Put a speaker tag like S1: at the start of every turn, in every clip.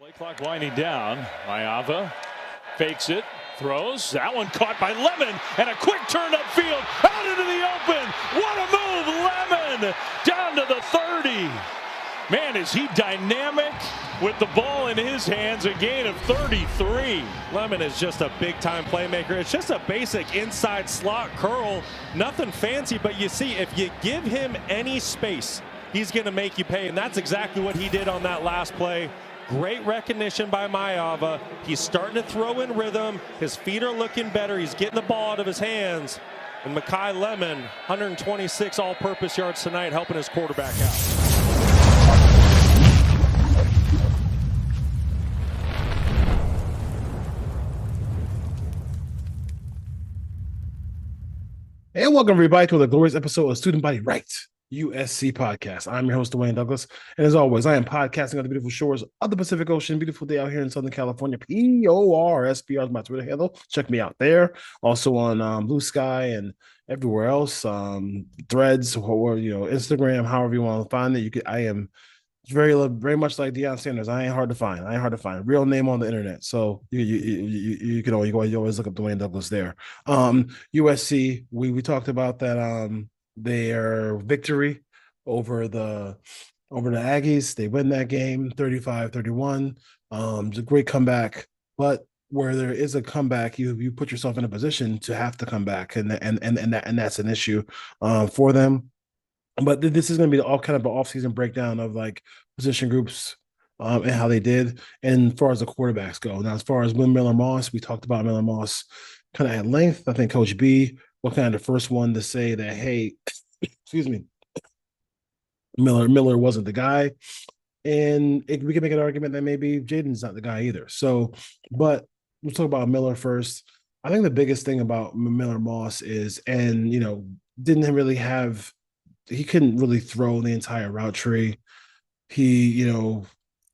S1: Play clock winding down. Mava fakes it, throws. That one caught by Lemon, and a quick turn upfield, out into the open. What a move, Lemon, down to the 30. Man, is he dynamic with the ball in his hands, a gain of 33.
S2: Lemon is just a big-time playmaker. It's just a basic inside slot curl, nothing fancy, but you see, if you give him any space, he's going to make you pay, and that's exactly what he did on that last play. Great recognition by Mava. He's starting to throw in rhythm. His feet are looking better. He's getting the ball out of his hands. And Mekhi Lemon, 126 all-purpose yards tonight, helping his quarterback out.
S3: And welcome everybody to the glorious episode of Student Body Right USC podcast. I'm your host, Dwayne Douglas. And as always, I am podcasting on the beautiful shores of the Pacific Ocean. Beautiful day out here in Southern California. PORSPR is my Twitter handle. Check me out there. Also on Blue Sky and everywhere else. Threads or Instagram, however you want to find it. I am very much like Deion Sanders. I ain't hard to find. Real name on the internet. So you can always look up Dwayne Douglas there. USC, we talked about that their victory over the Aggies. They win that game 35-31. It's a great comeback, but where there is a comeback, you put yourself in a position to have to come back, and that's an issue for them. But this is going to be all kind of an off-season breakdown of like position groups and how they did. And as far as the quarterbacks go, now as far as Miller Moss, we talked about Miller Moss kind of at length. I think Coach B was kind of the first one to say that, hey, excuse me, Miller wasn't the guy. And we can make an argument that maybe Jayden's not the guy either. So, but we'll talk about Miller first. I think the biggest thing about Miller Moss is, and, didn't really have, he couldn't really throw the entire route tree. He,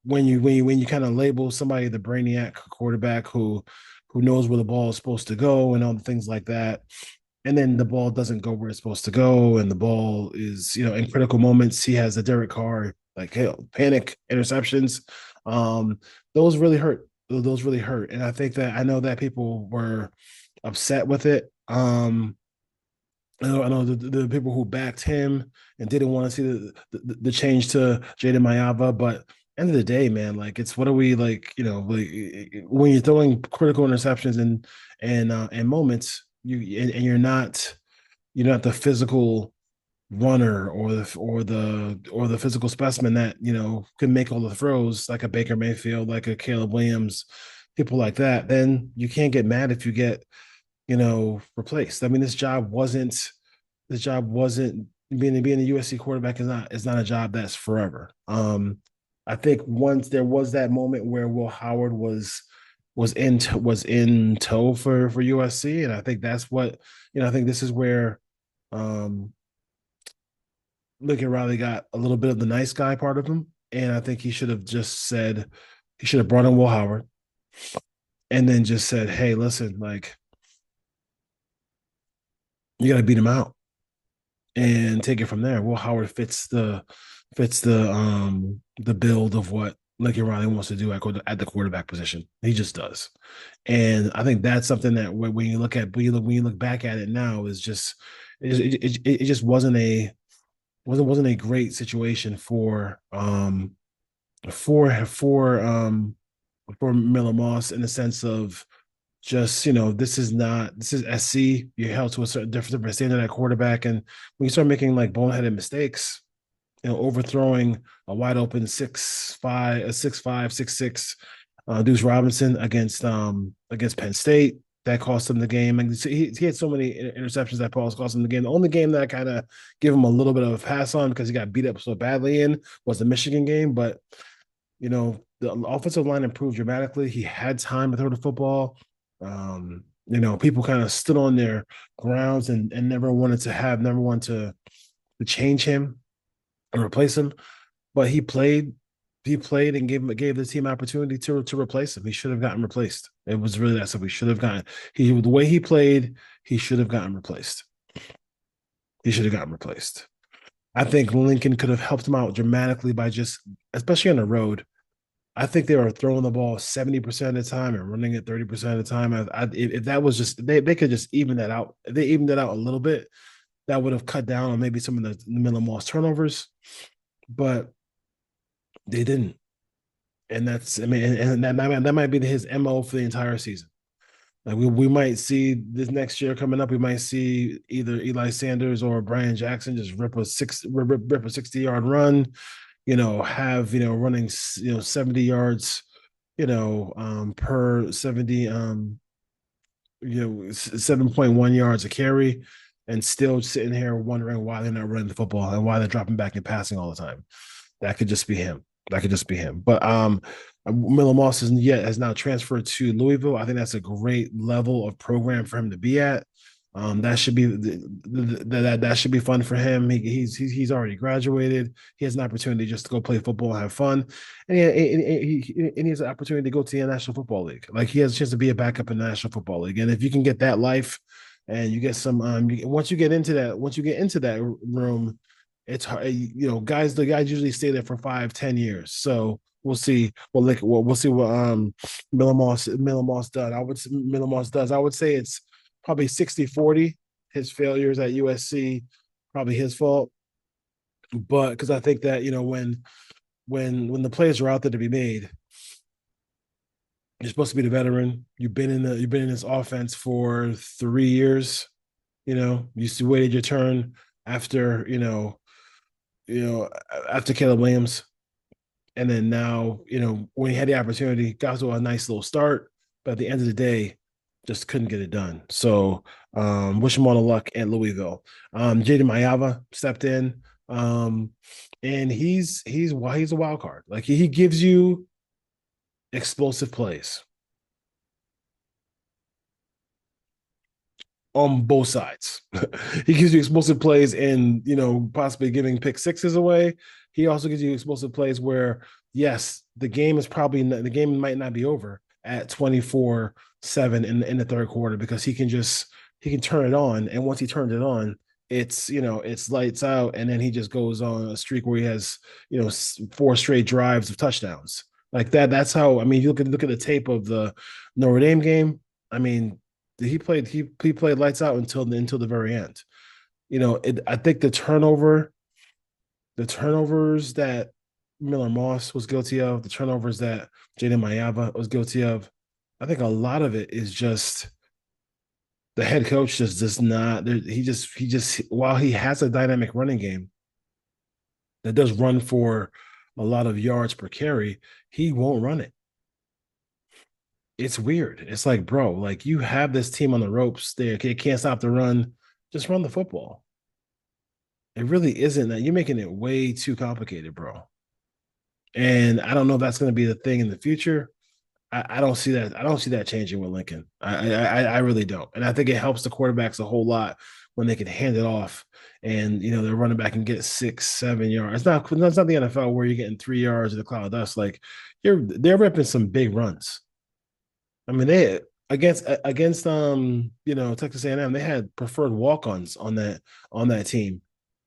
S3: when you kind of label somebody the brainiac quarterback who knows where the ball is supposed to go and all the things like that, and then the ball doesn't go where it's supposed to go, and the ball is, in critical moments, he has the Derek Carr panic interceptions. Those really hurt. And I know that people were upset with it. I know the people who backed him and didn't want to see the change to Jayden Mava, but end of the day, man, it's what are we when you're throwing critical interceptions and moments, you're not the physical runner or the physical specimen that can make all the throws like a Baker Mayfield, like a Caleb Williams, people like that. Then you can't get mad if you get replaced. I mean, this job wasn't being a USC quarterback is not a job that's forever. I think once there was that moment where Will Howard was in tow for USC, and I think that's what I think this is where Lincoln Riley got a little bit of the nice guy part of him, and I think he should have brought in Will Howard, and then just said, hey, listen, you got to beat him out and take it from there. Will Howard fits the build of what Lincoln Riley wants to do at the quarterback position. He just does, and I think that's something that when you look back at it now is just it just wasn't a great situation for Miller Moss in the sense of just, this is SC. You're held to a certain different standard at quarterback. And when you start making boneheaded mistakes, overthrowing a wide open 6'5", 6'6" Deuce Robinson against Penn State, that cost him the game. And he had so many interceptions that cost him the game. The only game that I kind of give him a little bit of a pass on because he got beat up so badly in was the Michigan game. But, the offensive line improved dramatically. He had time to throw the football. People kind of stood on their grounds and never wanted to change him and replace him. But he played and gave the team opportunity to replace him. He should have gotten replaced. It was really that simple. The way he played, he should have gotten replaced. I think Lincoln could have helped him out dramatically by just, especially on the road, I think they were throwing the ball 70% of the time and running it 30% of the time. If that was just they could just even that out. If they evened that out a little bit, that would have cut down on maybe some of the Miller Moss turnovers, but they didn't. And that's I mean, and that might be his MO for the entire season. Like we might see this next year coming up, we might see either Eli Sanders or Brian Jackson just rip a 60-yard run, have running 70 yards, per 70 7.1 yards a carry, and still sitting here wondering why they're not running the football and why they're dropping back and passing all the time. That could just be him. That could just be him. But Miller Moss has now transferred to Louisville. I think that's a great level of program for him to be at. That should be that should be fun for him. He's already graduated. He has an opportunity just to go play football and have fun, and he has an opportunity to go to the National Football League. Like he has a chance to be a backup in the National Football League. And if you can get that life, and you get some, once you get into that room, it's hard. The guys usually stay there for 5-10 years. So we'll see. We'll see what Miller Moss does. Miller Moss does. I would say it's probably 60-40. His failures at USC, probably his fault. But because I think that when the players are out there to be made, you're supposed to be the veteran. You've been in this offense for 3 years. You waited your turn after after Caleb Williams. And then now, when he had the opportunity, got to a nice little start, but at the end of the day, just couldn't get it done. So wish him all the luck at Louisville. Jayden Mava stepped in, and he's a wild card. Like he gives you explosive plays on both sides. He gives you explosive plays and possibly giving pick sixes away. He also gives you explosive plays where, yes, the game might not be over at 24-7 in the third quarter, because he can turn it on, and once he turns it on, it's lights out, and then he just goes on a streak where he has 4 straight drives of touchdowns like that. That's how, I mean, you look at the tape of the Notre Dame game. I mean, he played lights out until the very end. I think the turnovers that Miller Moss was guilty of, the turnovers that Jayden Mava was guilty of, I think a lot of it is just the head coach just does not. He just while he has a dynamic running game that does run for a lot of yards per carry, he won't run it. It's weird. It's like, bro, like you have this team on the ropes. They can't stop the run. Just run the football. It really isn't that. You're making it way too complicated, bro. And I don't know if that's going to be the thing in the future. I don't see that. I don't see that changing with Lincoln. I really don't. And I think it helps the quarterbacks a whole lot when they can hand it off and they're running back and get 6-7 yards. It's not the NFL where you're getting 3 yards in the cloud of dust. Like they're ripping some big runs. I mean, they against Texas A&M, they had preferred walk-ons on that team,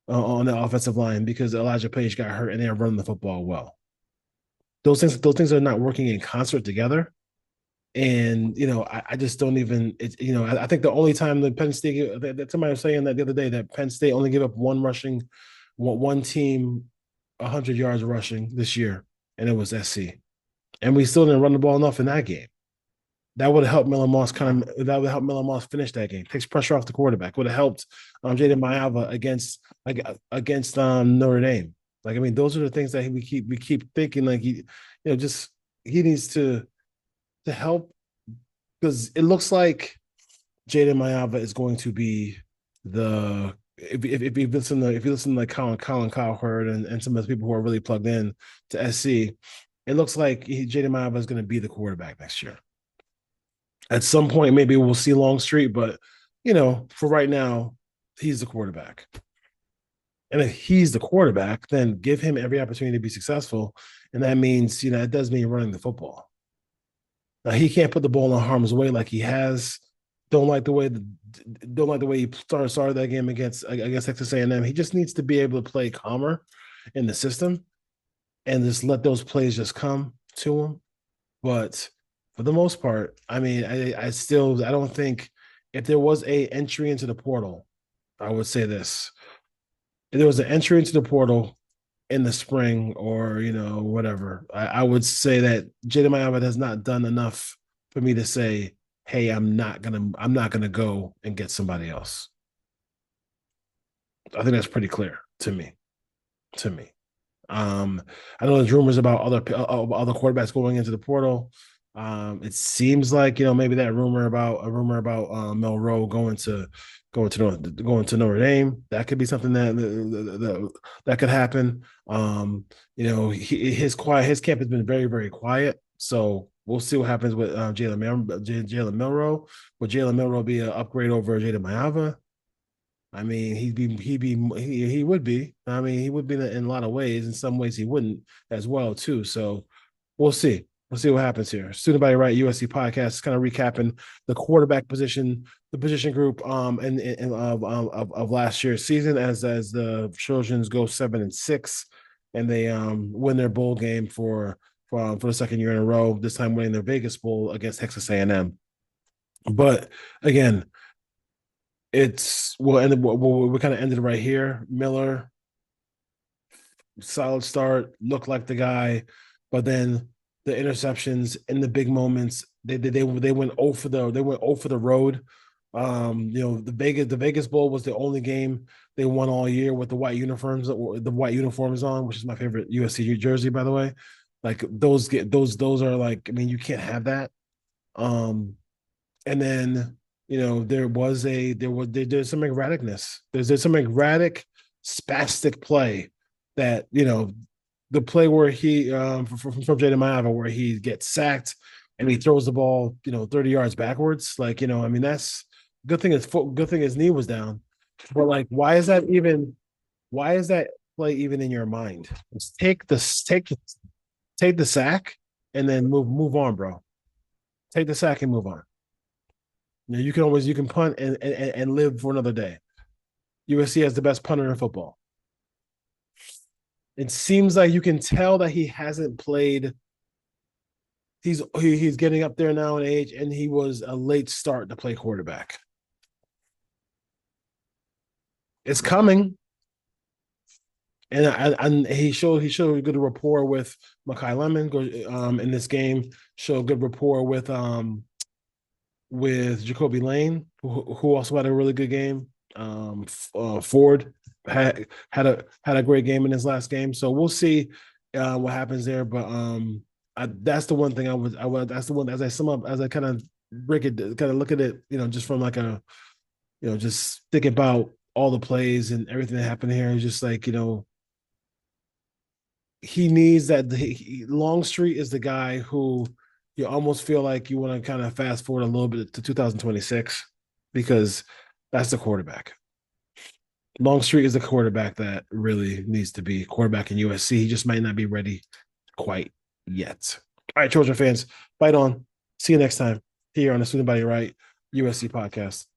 S3: on the offensive line, because Elijah Page got hurt and they were running the football well. Those things are not working in concert together. And I just don't even. I think the only time that Penn State, that somebody was saying that the other day, that Penn State only gave up one team 100 yards rushing this year, and it was SC, and we still didn't run the ball enough in that game. That would have helped Miller Moss finish that game. Takes pressure off the quarterback. Would have helped Jayden Mava against Notre Dame. Like, I mean, those are the things that we keep thinking. Like he needs to help, because it looks like Jayden Mava is going to be the if you listen to like Colin Cowherd and some of the people who are really plugged in to SC, it looks like Jayden Mava is going to be the quarterback next year. At some point, maybe we'll see Longstreet, but for right now, he's the quarterback. And if he's the quarterback, then give him every opportunity to be successful, and that means it does mean running the football. Now he can't put the ball in harm's way like he has. Don't like the way he started that game against Texas A&M. He just needs to be able to play calmer in the system and just let those plays just come. to him. But for the most part, I mean, I don't think if there was a entry into the portal, I would say this. If there was an entry into the portal in the spring or, whatever, I would say that Jayden Mava has not done enough for me to say, hey, I'm not gonna go and get somebody else. I think that's pretty clear to me. I know there's rumors about other quarterbacks going into the portal. It seems like maybe that rumor about Melrose going to Notre Dame. That could be something that could happen. His camp has been very, very quiet. So we'll see what happens with Jalen Milroe. Would Jalen Milroe be an upgrade over Jayden Maiava? I mean, he would be. I mean, he would be in a lot of ways. In some ways, he wouldn't as well too. So we'll see. We'll see what happens here. Student Body Right USC podcast, kind of recapping the quarterback position, the position group, of last year's season as the Trojans go 7-6, and they win their bowl game for the second year in a row. This time winning their Vegas Bowl against Texas A&M. But again, we kind of ended right here. Miller, solid start, looked like the guy, but then the interceptions in the big moments, they went 0 for the road. The Vegas Bowl was the only game they won all year with the white uniforms on, which is my favorite USC jersey, by the way. Like those are like, I mean, you can't have that. And then there's some erraticness. There's some erratic, spastic play that the play where he from Jayden Maiava where he gets sacked and he throws the ball 30 yards backwards. Like I mean that's good thing his knee was down. But like why is that play even in your mind? Just take the sack and then move on, bro. Take the sack and move on. You can punt and live for another day. USC has the best punter in football. It seems like you can tell that he hasn't played. He's getting up there now in age, and he was a late start to play quarterback. It's coming, and he showed good rapport with Makai Lemon in this game. Showed good rapport with Jacoby Lane, who also had a really good game. Ford had a great game in his last game, so we'll see what happens there. But that's the one thing that's the one as I sum up, as I kind of look at it, just from like just think about all the plays and everything that happened here. It's just like he needs that. Longstreet is the guy who you almost feel like you want to kind of fast forward a little bit to 2026 because that's the quarterback. Longstreet is the quarterback that really needs to be quarterback in USC. He just might not be ready quite yet. All right, Trojan fans, fight on. See you next time here on the Student Body Right USC podcast.